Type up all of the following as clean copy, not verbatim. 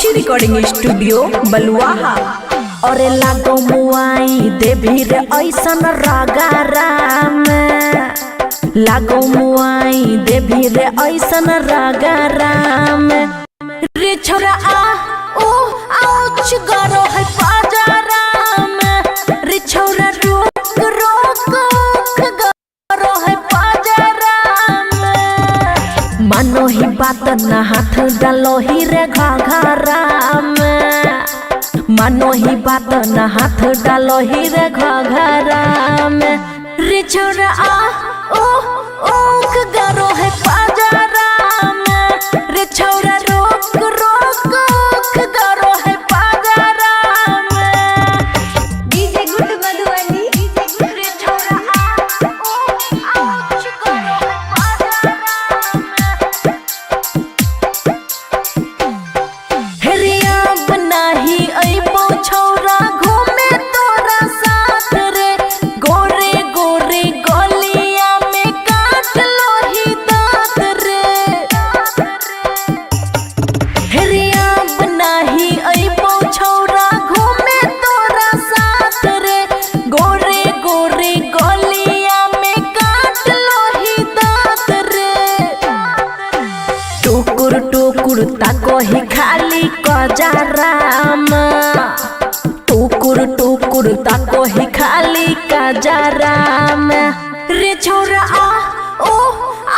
खुशी recording studio बलुआहा। और लागो मुआई देवी रे ऐसन रागाराम, लागो मुआई देवी रे ऐसन रागाराम। रे छोरा आ ओ आउच गरो है पाजाराम, रे छोरा रोक रोक गरो है पाजाराम। मानो ही बात ना हाथ डालो ही रे घाघराम, मानो ही बात ना हाथ डालो ही रे घाघराम। रे छोरा आ ओ ओख गरो है पाजाराम, रे छोरा रोक रोक ओख गरो है पाजाराम। DJ good Madhubani. रे छोरा आ ओ ओख गरो है पाजाराम। हेरिया बनाही अइबो छोरा घूमे तोरा साथ रे, गोरे गोरे गलिया में काट लो ही दांत रे। हेरिया बनाही अइबो छोरा घूमे तोरा साथ रे, गोरे गोरे गलिया में काट लो ही दांत रे। टुकुर टुकुर ताको ही खाली कजाराम, टुकुर टुकुर ताको ही खाली कजाराम। रे छोरा आ ओ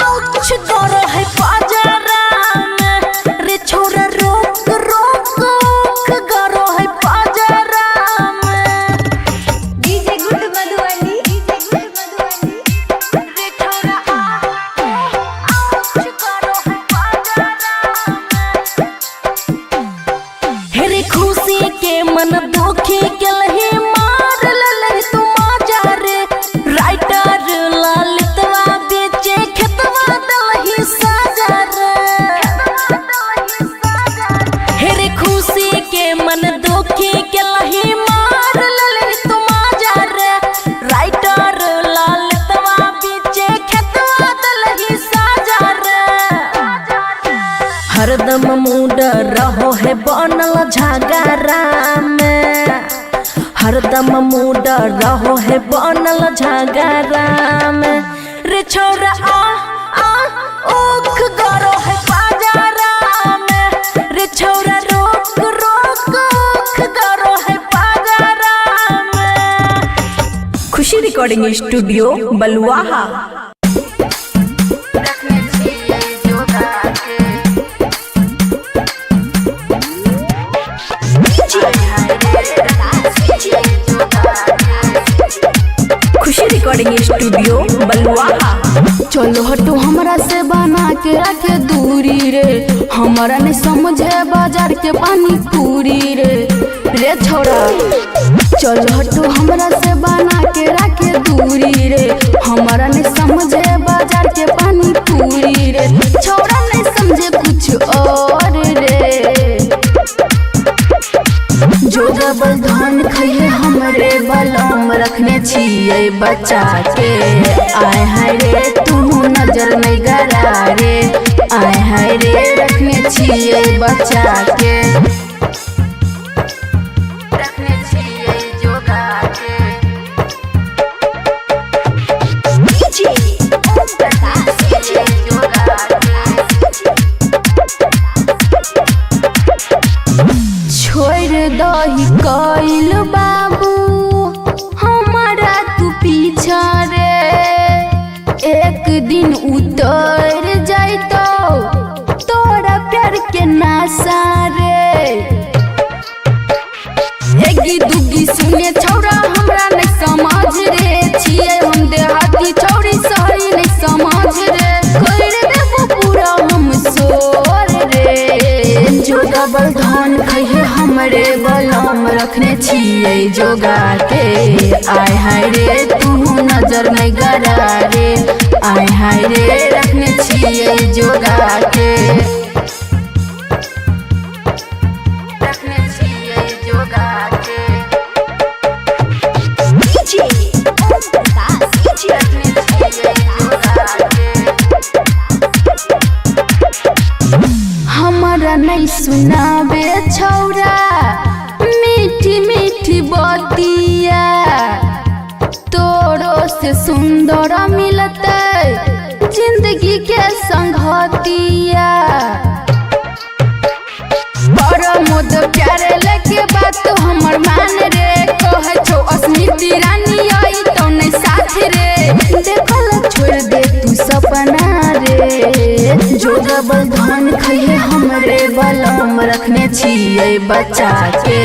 आउच गरो है पाजाराम, रे छोरा रोक रोक ओख गरो है पाजाराम। DJ good Madhubani. रे छोरा आ आउच गरो है पाजाराम। हेरे खुशी के मन दुखी केलही मार ललही तुम जा रे, राइटर ललितवा बेचे खेतवा दलही साजा रे। हेरे खुशी के मन दुखी केलही मार ललही तुम जा रे, राइटर ललितवा बेचे खेतवा दलही साजा रे। हरदम मूड रहो है बनल झगराम, हरदम मूड रहो है बनल झगराम। रे छोरा आ ओख गरो है पाजाराम, रे छोरा रोक रोक ओख गरो है पाजाराम। खुशी रिकॉर्डिंग स्टूडियो बलुआहा। खुशी रिकॉर्डिंग स्टूडियो बलुआहा। चलो हटो हमरा से बना के रखे दूरी रे, हमारा नहीं समझे बाजार के पानी पूरी रे। रे छोरा चलो हटो हमरा से बना के रखे दूरी रे, हमारा नहीं समझे बाजार के पानी पूरी रे। छोरा नहीं समझे कुछ और रे, जो डबल धन खइए हमरे बलम रखने छिए बचा के। आय हाय रे तू नजर नहीं गरा रे, आय हाय रे रखने छिए बचा के, रखने छिए जोगा के। डीजे ओम प्रकाश डीजे जोगा छोड़ दही कइल बाबू हमारा तू पीछा रे, एक दिन उतर जाइतो तोरा प्यार के नासा रे। एगी दुगी सुने छौरा हमरा नहीं समझ रे, छिए हम देहाती छौरी सही नहीं समझ रे। कर देबो पूरा हम सोर रे, जो डबल धन खइए हमरे बलम रखने छिए जोगा के। आय हाय रे तू नजर नहीं गरा रे, आय हाय रे रखने छिए जोगा के, रखने छिए जोगा के। डीजे ओम प्रकाश डीजे रखने छिए जोगा के। सुनाबे छौरा मीठी मीठी बतिया तोरो से सुंदर मिलते जिंदगी के संगतिया मोद प्यारे लगे बात हमर मान रे कहे छौ अस्मिति रानी आई तो नहीं साथ रे देखल छोड़ दे तू सपना रे जो डबल धन खइए हमरे बलम रखने छिए बच्चा के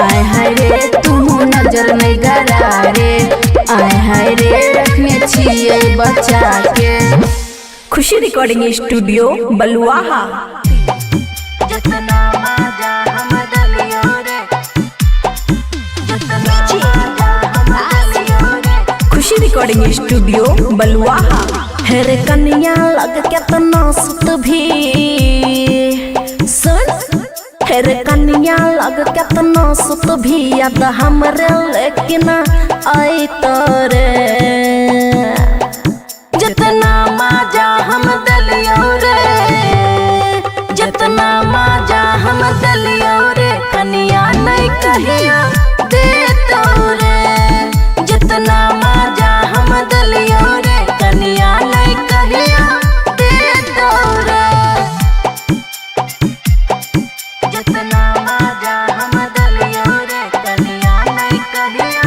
आय हाय रे तू नजर नहीं गड़ा रे आय हाय रे रखने छिए बच्चा के। खुशी रिकॉर्डिंग स्टूडियो बलुआहा। खुशी रिकॉर्डिंग स्टूडियो बलुआहा। हेरे कन्या लग केतना सुत भी सुन हेरे कन्या लग केतना सुत भी याद हमरे लेकिन आई तोरे जितना मजा हम दलियो रे जितना मजा हम दलियो रे कन्या नहीं कहिया दे तोरे जितना मजा हम दलियो रे कन्या नहीं कहिया दे तोरे जितना मजा हम दलियो रे कन्या नहीं कहिया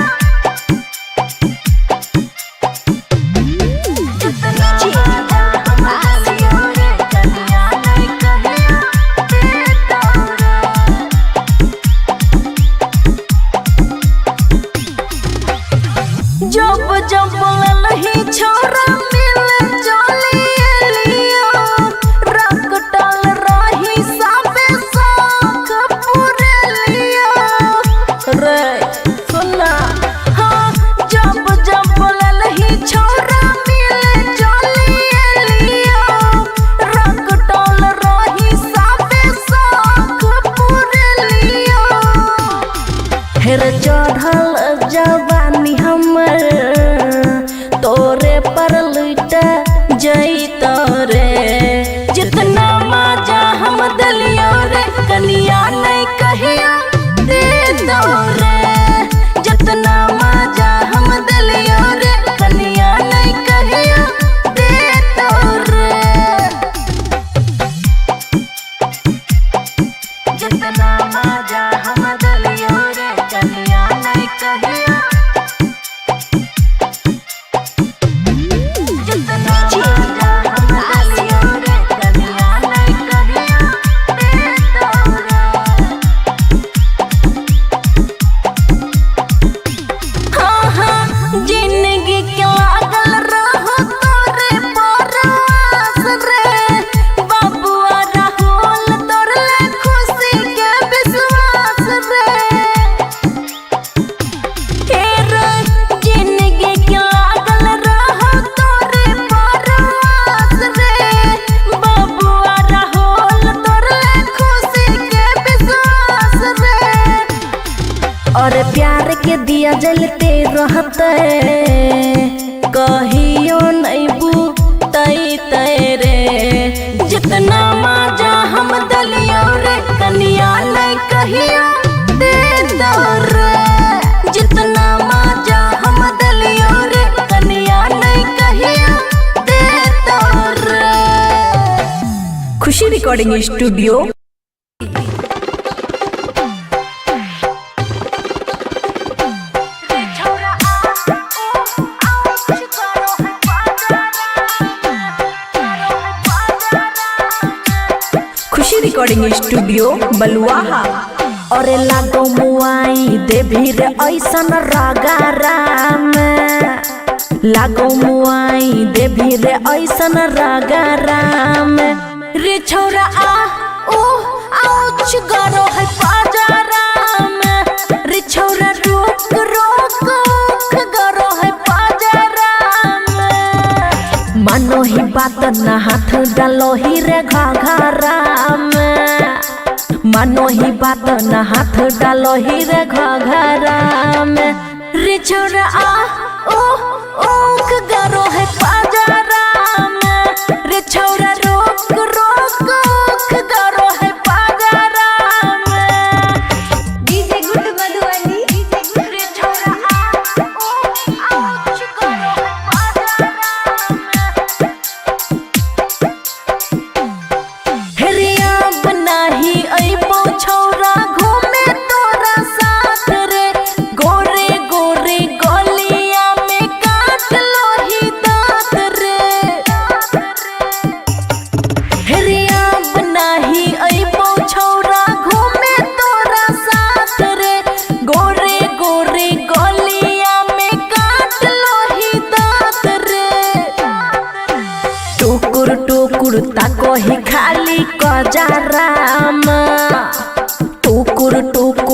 जितना मजा हम दलियो रे कन्या नहीं कहिया दे तोरे। जब जब ललही छोरा मिल चली लियो रख टल रही सबे शौक पूरे लियो रे सुना हाँ जब जब ललही छोरा मिल चली लियो रख टल रही सबे शौक पूरे लियो हेर चढ़ल जवानी हमर तोरे पर लुट जई तोरे जितना मजा हम दलियो रे कन्या नहीं कहिया दे तोरे जितना मजा हम दलियो रे कन्या नहीं कहिया दे तोरे जितना मजा हम दलियो रे कन्या नहीं कहिया जितना मजा हम दलियो रे कन्या नहीं कहिया दे तोरे। हाँ हाँ जिंदगी के लागल रहो तोरे परवास रे बाबुआ राहुल तोरे खुशी के विश्वास रे जिंदगी के लागल रहो तोरे परवास रे बाबुआ राहुल तोरे खुशी के विश्वास रे और प्यार के दिया जलते रहते कहियो नहीं बुतई तेरे जितना मजा हम दलियो रे कन्या नहीं कहिया दे तोरे जितना मजा हम दलियो रे कन्या नहीं कहिया दे तोरे। खुशी रिकॉर्डिंग स्टूडियो खुशी रिकॉर्डिंग स्टूडियो बलुआहा। और लागो मुआई देवी रे ऐसन रागाराम लागो मुआई देवी रे ऐसन रागाराम रे छोरा आ ओ आउच गरो है पाजाराम रे छोरा रोक रोक गरो है पाजाराम मानो ही बात न हाथ डालो ही रे घाघराम मानो ही बात न हाथ डालो ही रे घाघराम रे छोरा आ ओ ओख गरो है पाजाराम रे छोरा रोक रोक ओख गरो है पाजाराम।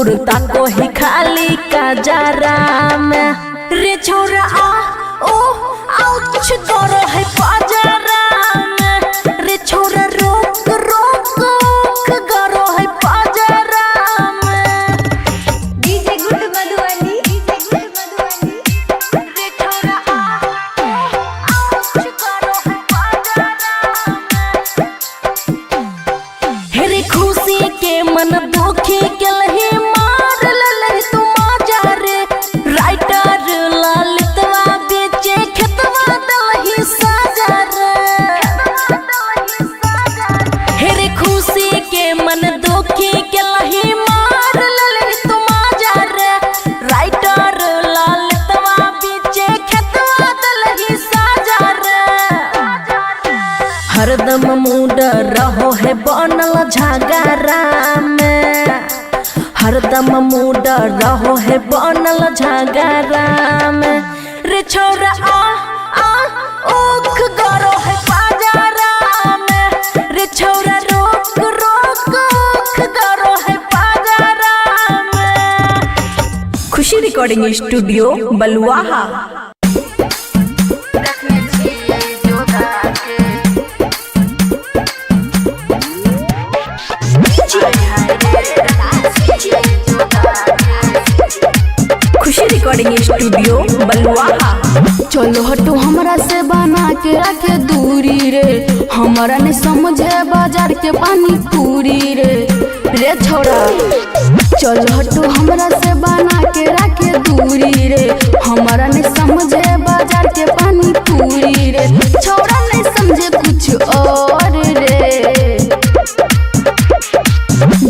कुर्ता को ही खाली का जरा में रे छोरा आ ओ आउच करो है पाजरा में रे छोरा रोक रोक करो है पाजरा में डीजे गुड मधुबनी रे छोरा आ आउच करो है पाजरा में रे खुशी के मन दुखी के लही मार लले तुम जा रे राइटर ललितवा बेचे खेतवा दलही साजा रे खुशी के मन दुखी के लही मार लले तुम जा रे राइटर ललितवा बेचे खेतवा दलही साजा हरदम मूड रहो है बनल झगड़ा में हरदम मूड रहो है बनल झगड़ा में रे छोरा आ ओख गरो है पाजरा में रे छोरा रोक रोक ओख गरो है पाजरा में। खुशी रिकॉर्डिंग स्टूडियो बलुआहा। खुशी रिकॉर्डिंग स्टूडियो बलुआहा। चलो हटो हमरा से बना के रखे दूरी रे हमारा नहीं समझे बाजार के पानी पूरी रे छोरा चलो हटो हमरा से बना के रखे दूरी रे हमारा नहीं समझे बाजार के पानी पूरी रे छोरा नहीं समझे कुछ और रे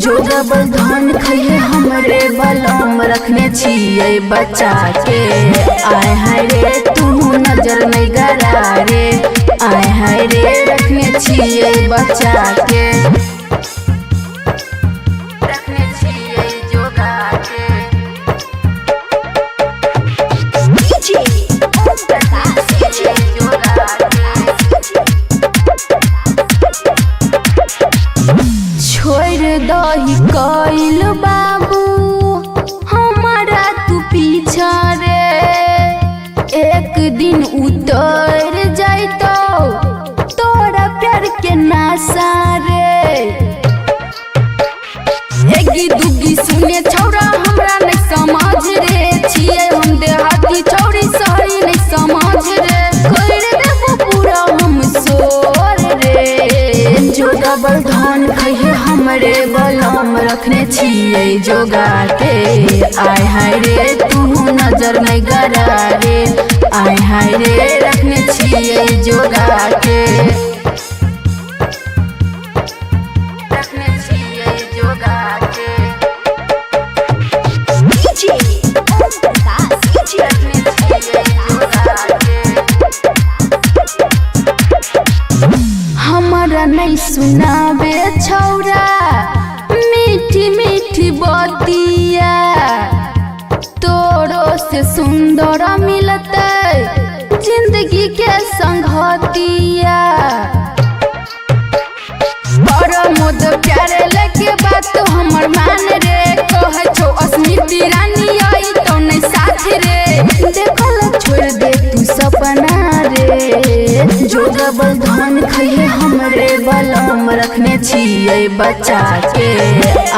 जो डबल धान खइए हमरे बलम रखने छिए बचा के आय हाय रे तू नजर नहीं गरा रे आय हाय रे रखने छिए बचा के रखने छिए जोगा के डीजे ओम प्रकाश डीजे जोगा छोड़ दही कइल बाबू हमारा तू पीछा रे एक दिन उतर जाइतो तोरा प्यार के नासा रे एगी दुगी सुने छौरा हमरा नहीं समझ रे छिए हम देहाती छौरी सही नहीं समझ रे कर देबो पूरा हम सोर रे जो डबल धान खइए हमरे बलम रखने छिए जोगा के आय हाय रे तू नजर नहीं गरा रे आय हाय रे रखने छिए जोगा के रखने छिए जोगा के डीजे ओम प्रकाश डीजे हमारा नहीं सुनाबे छौरा मीठी मीठी बतिया तोरो से सुंदर मिलते जिंदगी के संगतिया बड़ मोद प्यारे लेके बात हमर मान रे कहे छो अस्मिति रानी आई तो नहीं साथ रे देखल छोड़ दे तू सपना रे जो डबल धान खइए हमरे बलम रखने छिए बचा के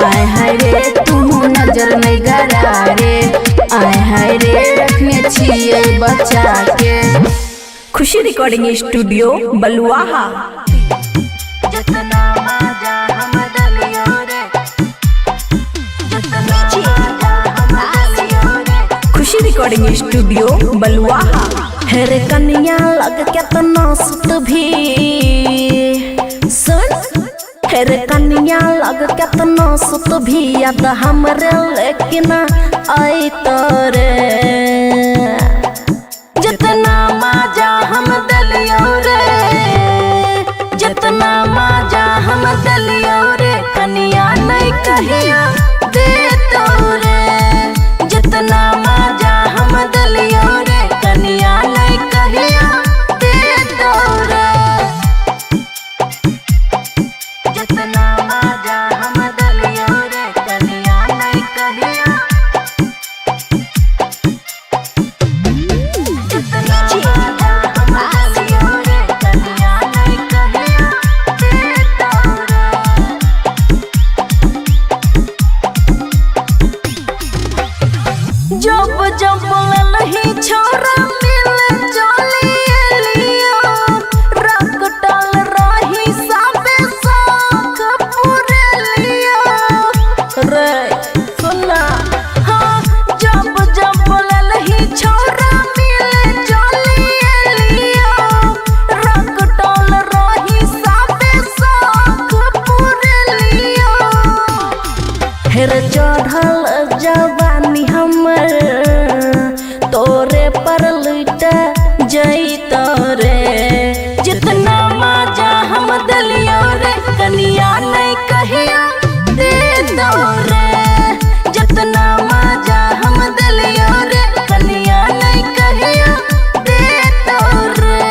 आय हाय रे तू नजर नहीं गरा रे आय हाय रे रखने छिए बचा के। खुशी रिकॉर्डिंग स्टूडियो बलुआहा। खुशी रिकॉर्डिंग स्टूडियो बलुआहा। हेरे कन्या लग केतना सुत भी सुन हेरे कन्या लग केतना सुत भी याद हमरे लेकिन आई तोरे जितना मजा हम दलियो रे जितना मजा हम दलियो रे कन्या नहीं कहिया दे तो रे जितना मजा हम दलियो रे कन्या नहीं कहिया दे तो रे जितना मजा हम दलियो रे कन्या नहीं कहिया जब ललही छोरा मिले चलिए लियो रकटल रही सबे साख पूरे लियो रे सुना। हाँ जब जब ललही छोरा मिले चलिए लियो रकटल रही सबे साख पूरे लियो। हेर चढ़ल जवानी हमर तोरे पर लुट जैत रे। जितना मजा हम दलियो रे कनिया नहीं कहिया दे दो रे। जितना मजा हम दलियो रे कनिया नहीं कहिया दे दो रे।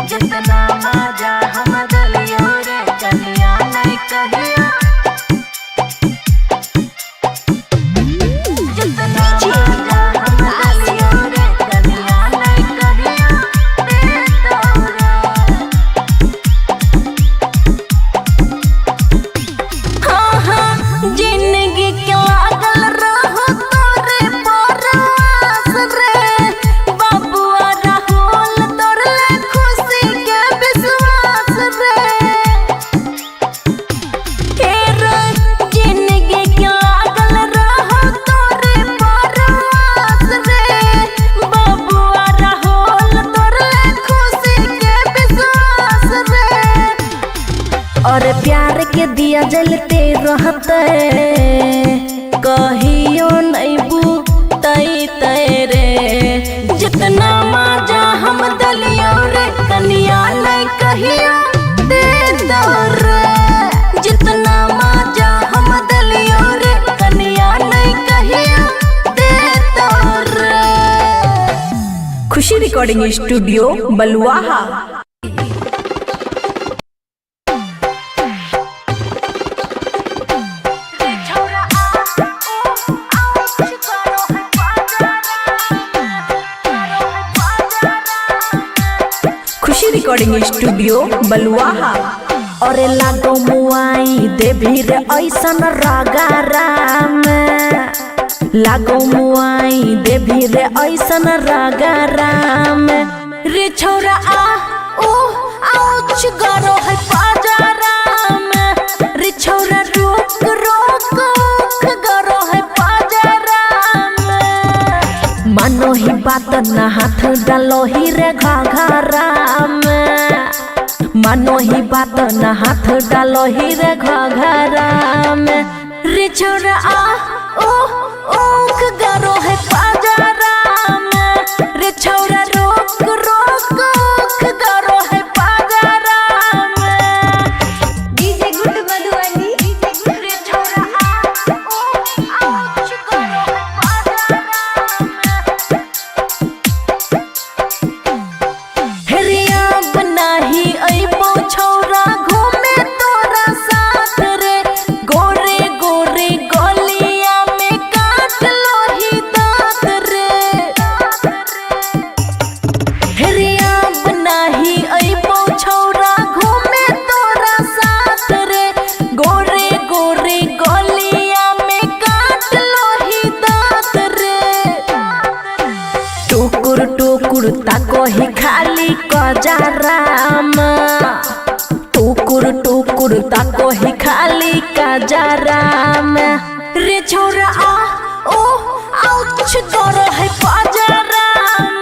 जितना मजा हम दलियो रे कनिया नहीं कहिया जिंदगी के लागल रहो तोरे परवास रे। बाबुआ राहुल तोरे खुशी के विश्वास रे। जिंदगी के लागल रहो तोरे परवास रे। बाबुआ राहुल तोरे खुशी के विश्वास रे। और प्यार के दिया जलते रहते कहियो नहीं बुतई तेरे। जितना मजा हम दलियो रे कनिया नहीं कहिया दे दो रे। जितना मजा हम दलियो रे कनिया नहीं कहिया दे दो रे। खुशी रिकॉर्डिंग स्टूडियो बलुआहा। खुशी रिकॉर्डिंग स्टूडियो बलुआहा। और लागो मुआई देवी रे ऐसन रागारा में। लागो मुआई देवी रे ऐसन रागारा में। रे छोरा आ ओ आउच गरो है पाजारा में। रे छोरा रोक रोक उख गरो है पाजारा में। मानो ही बात ना हाथ डालो ही रे घाघरा में। मानो ही बात ना हाथ डालो ही रे घाघरा में। रे छोरा आ ओ ओख गरो है पाजारा में। रे छोरा रोक रोक उख गरो है पाजारा में। डीजे गुड मधुबनी रे छोरा आ ओ आउच गरो है पाजारा में। हेरिया बनाही अइबो छौरा घूमे तोरा साथ रे। गोरे गोरे गलिया में काट लो ही दांत रे। हेरिया बनाही अइबो छौरा घूमे तोरा साथ रे। गोरे गोरे गलिया में काट लो ही दांत रे। टुकुर टुकुर ताको ही खाली कजराम। टुकुर टुकुर ताको ही खाली कजराम। रे छोरा आ ओ आउच गरो है पाजाराम।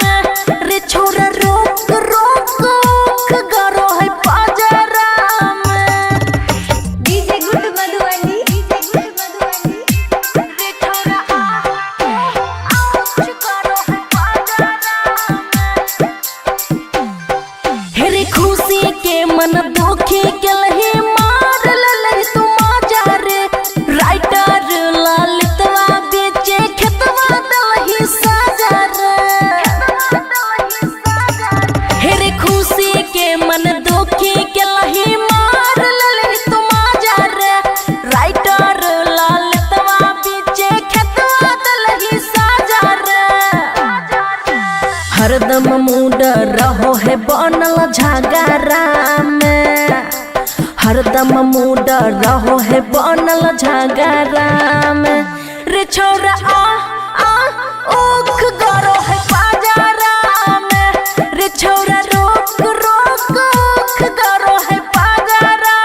रे छोरा रोक रोक उख गरो है पाजाराम। डीजे गुड मधुबनी रे छोरा आ ओ आउच गरो है पाजाराम। हेरे खुशी के मन दुखी के लही मार ललही तू मजा रे। राइटर ललितवा बेचे खेतवा दलही साजा रे। हेरे खुशी के मन दुखी के लही मार ललही तू मजा रे। राइटर ललितवा बेचे खेतवा दलही साजा रे। हरदम मूड रहो है बनल झगड़ा में। हरदम मूड रहो है बनल झगड़ा में रे छोरा आ ओख गरो है बाजारा में रे छोरा रोक रोक ओख गरो है बाजारा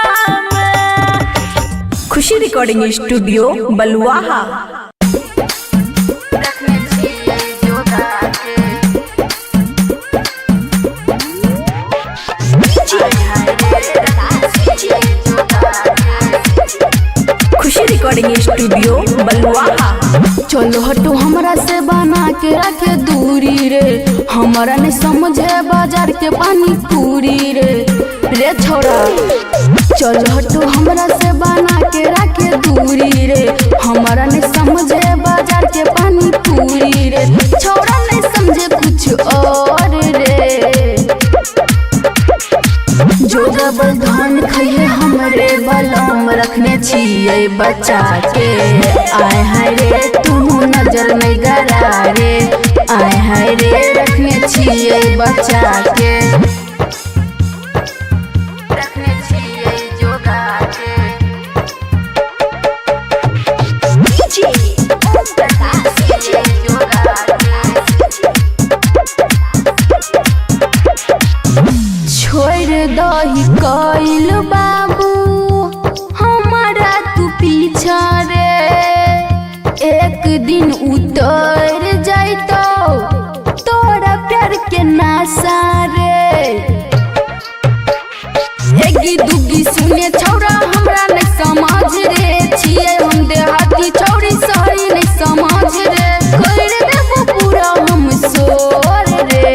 में। खुशी रिकॉर्डिंग स्टूडियो बलुआहा। खुशी रिकॉर्डिंग स्टूडियो बलुआहा। चलो हटो हमरा से बना के रखे दूरी रे, हमारा नहीं समझे बाजार के पानी पूरी रे छोरा। चलो हटो हमरा से बना के रखे दूरी रे, हमारा नहीं समझे बाजार के पानी पूरी रे। छोरा नहीं समझे कुछ और रे, जो डबल धन खइए हमरे बलम रखने छिए बचा के। आय हाय रे तू नजर नहीं गरा रे, आय हाय रे रखने छिए बचा के, रखने छिए जोगा के। छोड़ दही कइल बाबू हमारा तू पीछा रे, एक दिन उतर जाइतो तोरा प्यार के नासा रे। एगी दुगी सुने छौरा हमरा नहीं समझ रे, छिए हम देहाती छौरी शहरी नहीं समझ रे। कर देबो पूरा हम सोर रे,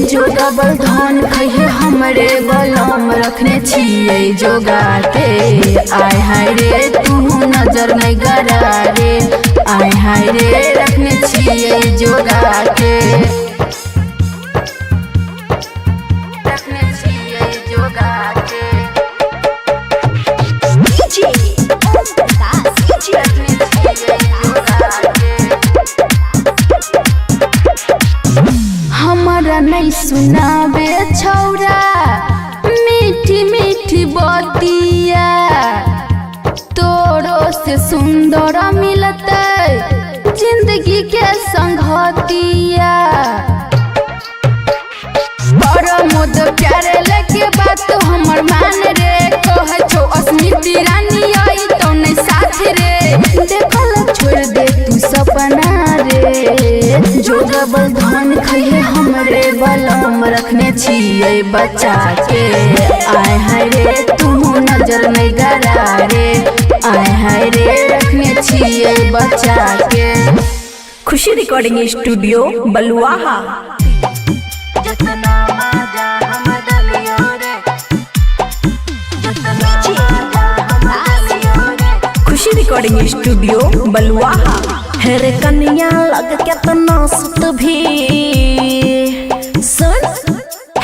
जो डबल धन खइए हमरे बलम रखने छिए जोगा के। आय हाय रे तू नजर नहीं गरा रे, आय हाय रे रखने छिए जोगा के, रखने छिए जोगा के। हमारा नहीं सुनाबे छौरा मीठी मीठी बतिया, तोरो से सुंदर मिलते जिंदगी के संगतिया। पर मोद प्यारे लेके बात हमर मान रे, कह छो अस्मिति रानी आई तो नहीं साथ रे। देखल छोड़ दे तू सपना रे, जो डबल धन खइए हमरे बलम रखने छिए बचा के। आय हाय रे तू नजर नहीं गरा रे, आय हाय रे रखने छिए बचा के। खुशी रिकॉर्डिंग स्टूडियो बलुआहा। जितना मजा हम दलियो रे, जितना मजा हम दलियो रे। खुशी रिकॉर्डिंग स्टूडियो बलुआहा। हेरे कन्या लग केतना सुत भी सुन,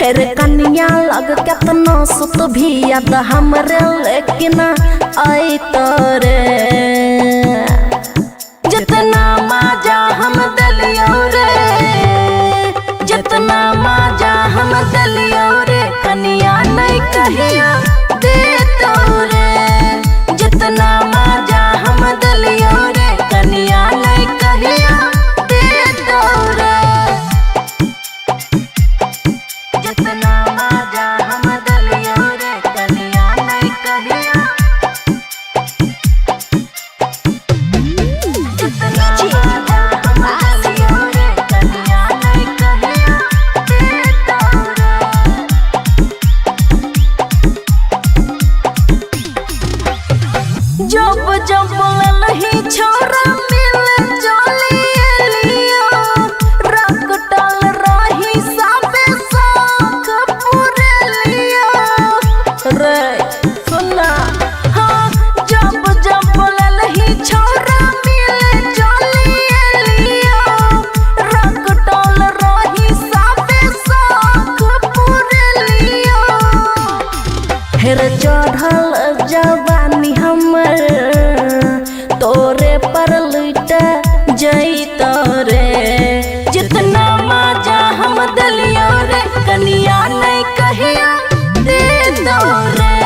हेरे कन्या लग केतना सुत भी याद हमरे लेकिन आई तोरे। जितना मजा हम दलियो रे, जितना मजा हम दलियो रे, कन्या नहीं कहिया दे तोरे। जितना मजा हम दलियो रे, कन्या नहीं कहिया दे तोरे। जितना मजा हम दलियो रे, कन्या नहीं कहिया। जितना मजा हम दलियो रे, कन्या नहीं कहिया दे तोरे। जब जब लही छोरा मिले चलिए लियो, रख डाल रही साबे साख पूरे लियो रे। सुना हाँ, जब जब लही छोरा मिले चलिए लियो, रख डाल रही साबे साख पूरे लियो। हेर चढ़ल जवानी हमर तोरे पर लुट जई तोरे। जितना मजा हम दलियो रे, कन्या नहीं कहिया दे तोरे।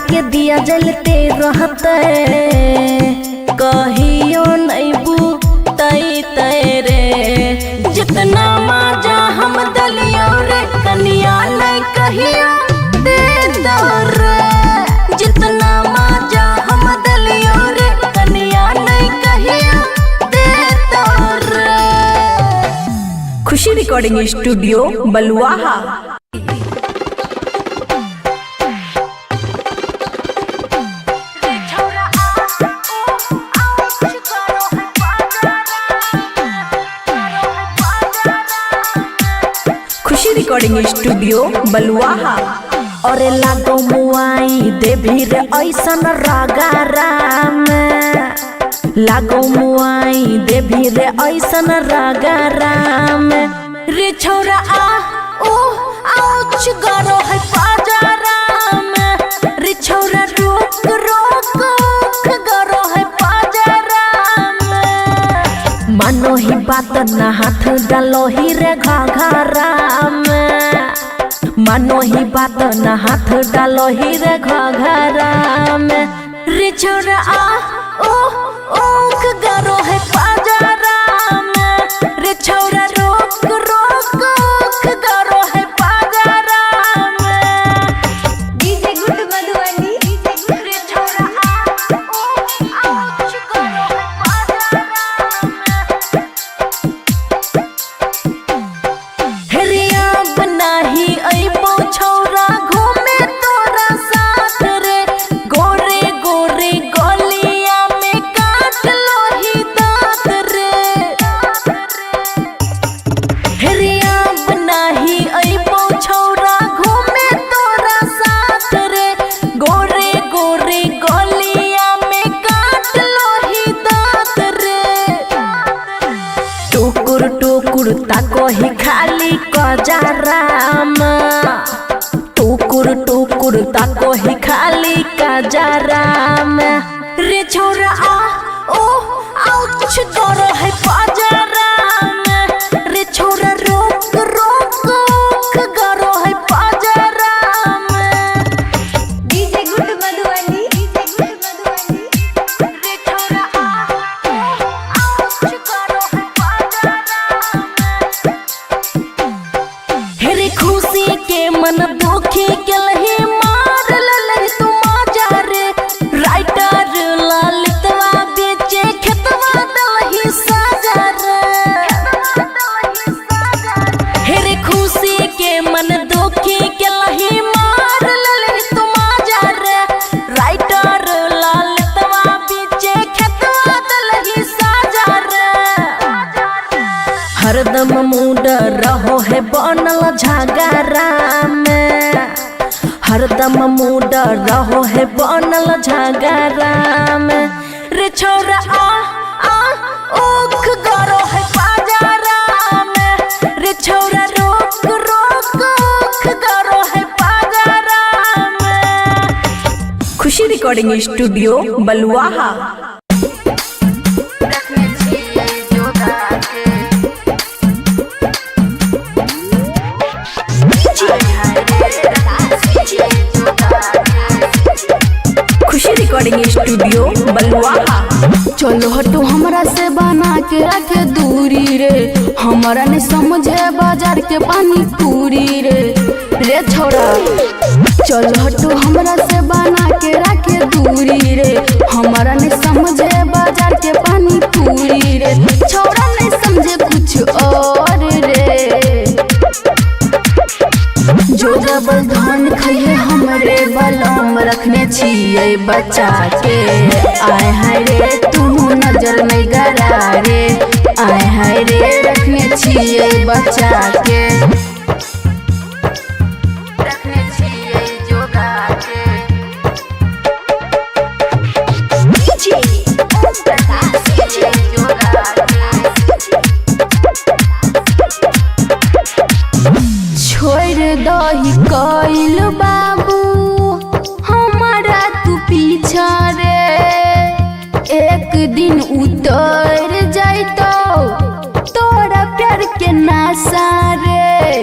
के दिया जलते रहते कहियो नहीं बुतई तेरे जितना मजा हम दलियो रे कनिया नहीं कहियो दे दो रे जितना मजा हम दलियो रे कनिया नहीं कहियो दे दो रे। खुशी रिकॉर्डिंग स्टूडियो बलुआहा। खुशी रिकॉर्डिंग स्टूडियो बलुआहा। और लागो मुआई देवी रे ऐसन रागारा में लागो मुआई देवी रे ऐसन रागारा में रे छोरा आ ओ आउच गरो है पाजारा में रे छोरा रोक रोक गरो है पाजारा में मानो ही बात ना हाथ डालो ही रे घाघरा में मानो ही बात ना हाथ डालो ही रे घाघरा में रे छोरा आ ओ ओक गरो है पाजारा में रे छोरा रोक रोक ओक गरो है पाजारा में। डीजे गुड मधुबनी रे छोरा आ ओ आउच गरो है पाजारा में रे अब नाही अइबो छोरा घूमे तोरा साथ रे गोरे गोरे गलिया में काट लो ही दांत रे अब नाही अइबो छोरा घूमे तोरा साथ रे गोरे गोरे गलिया में काट लो ही दांत रे टुकुर टुकुर ताको ही खाली कजराम टुकुर टुकुर ताको ही खाली कजराम रे छोरा आ ओ आउच गरो है पाजराम रे छोरा रोक रोक ओक गरो है पाजराम डीजे गुड मधुबनी रे छोरा आ ओ आउच गरो है पाजराम हेरे खुशी के मन दुखी के लही मार ललही तू मजा रे राइटर ललितवा बेचे खेतवा दलही साजा रे हेरे खुशी के मन दुखी के लही मार ललही तू मजा रे राइटर ललितवा बेचे खेतवा दलही साजा रे हरदम मूड रहो है बनल झगड़ा में हरदम मूड रहो है बनल झगड़ा में रे छोरा आ ओख गरो है पाजरा में रे छोरा रोक रोक ओख गरो है पाजरा में। खुशी रिकॉर्डिंग स्टूडियो बलुआहा। खुशी रिकॉर्डिंग स्टूडियो बलुआहा। चलो हटो हमरा से बना के रखे दूरी रे हमारा नहीं समझे बाजार के पानी पूरी रे छोरा चलो हटो हमरा से बना के रखे दूरी रे हमारा नहीं समझे बाजार के पानी पूरी रे छोरा नहीं समझे कुछ और रे जो डबल धान खइए हमरे बलम रखने छिए बच्चा के आय हाय रे तू नजर नहीं गरा रे आय हाय रे रखने छिए बच्चा के रखने छिए जोगा के छोड़ दही कइल बाबू हमारा तू पीछा रे एक दिन उतर जाइतो तोरा प्यार के नासा रे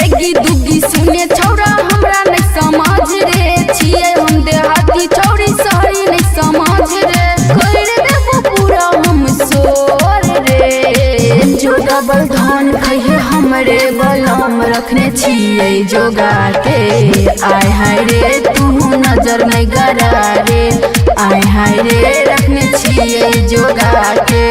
एगी दुगी सुने छौरा हमरा नहीं समझ हमरे बलम रखने छियै जोगा के। आय हाय रे तू नजर नहीं गरा रे, आय हाय रे रखने छियै जोगा के।